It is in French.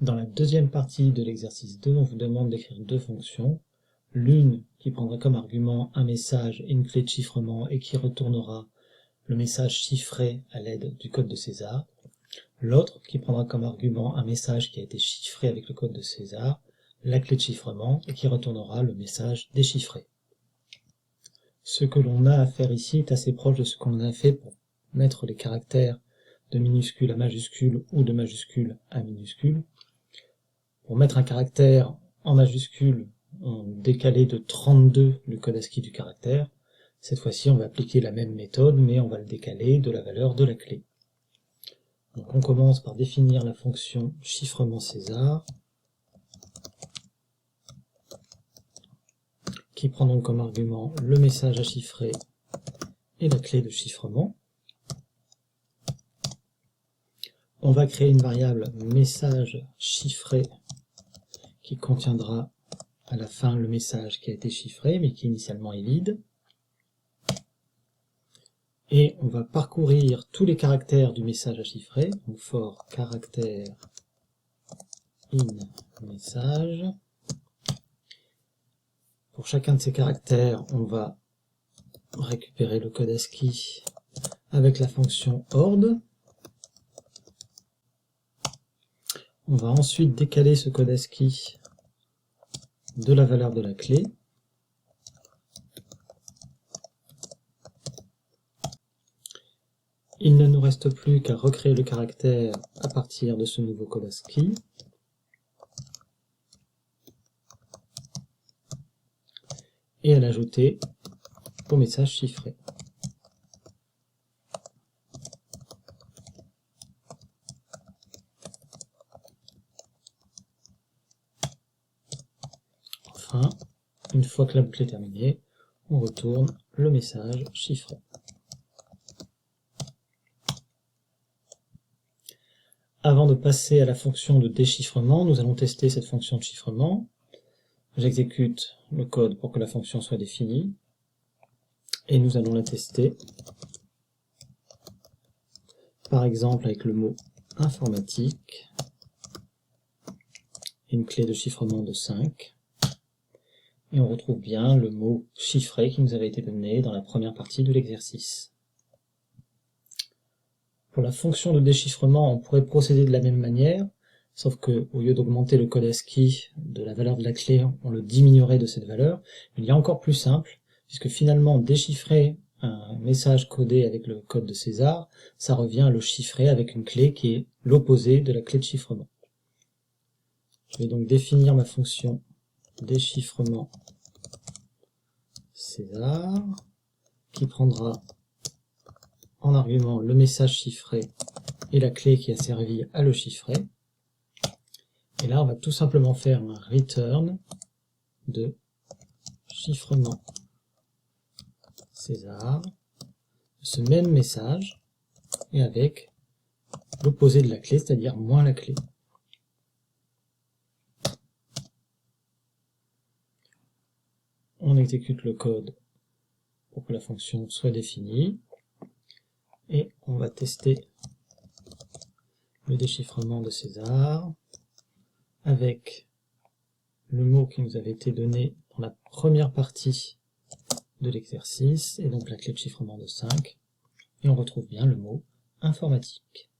Dans la deuxième partie de l'exercice 2, on vous demande d'écrire deux fonctions. L'une qui prendra comme argument un message et une clé de chiffrement et qui retournera le message chiffré à l'aide du code de César. L'autre qui prendra comme argument un message qui a été chiffré avec le code de César, la clé de chiffrement et qui retournera le message déchiffré. Ce que l'on a à faire ici est assez proche de ce qu'on a fait pour mettre les caractères de minuscule à majuscule ou de majuscule à minuscule. Pour mettre un caractère en majuscule, on décalait de 32 le code ASCII du caractère. Cette fois-ci, on va appliquer la même méthode, mais on va le décaler de la valeur de la clé. Donc on commence par définir la fonction chiffrement César, qui prend donc comme argument le message à chiffrer et la clé de chiffrement. On va créer une variable message chiffré qui contiendra à la fin le message qui a été chiffré mais qui initialement est vide. Et on va parcourir tous les caractères du message à chiffrer, donc for caractère in message. Pour chacun de ces caractères, on va récupérer le code ASCII avec la fonction ord. On va ensuite décaler ce code ASCII de la valeur de la clé. Il ne nous reste plus qu'à recréer le caractère à partir de ce nouveau code ASCII. Et à l'ajouter au message chiffré. Enfin, une fois que la boucle est terminée, on retourne le message chiffré. Avant de passer à la fonction de déchiffrement, nous allons tester cette fonction de chiffrement. J'exécute le code pour que la fonction soit définie, et nous allons la tester, par exemple avec le mot informatique, et une clé de chiffrement de 5, et on retrouve bien le mot chiffré qui nous avait été donné dans la première partie de l'exercice. Pour la fonction de déchiffrement, on pourrait procéder de la même manière, sauf que au lieu d'augmenter le code ASCII de la valeur de la clé, on le diminuerait de cette valeur. Il y a encore plus simple, puisque finalement déchiffrer un message codé avec le code de César, ça revient à le chiffrer avec une clé qui est l'opposé de la clé de chiffrement. Je vais donc définir ma fonction déchiffrement César, qui prendra en argument le message chiffré et la clé qui a servi à le chiffrer. Et là, on va tout simplement faire un return de chiffrement César, ce même message, et avec l'opposé de la clé, c'est-à-dire moins la clé. On exécute le code pour que la fonction soit définie, et on va tester le déchiffrement de César avec le mot qui nous avait été donné dans la première partie de l'exercice, et donc la clé de chiffrement de 5, et on retrouve bien le mot informatique.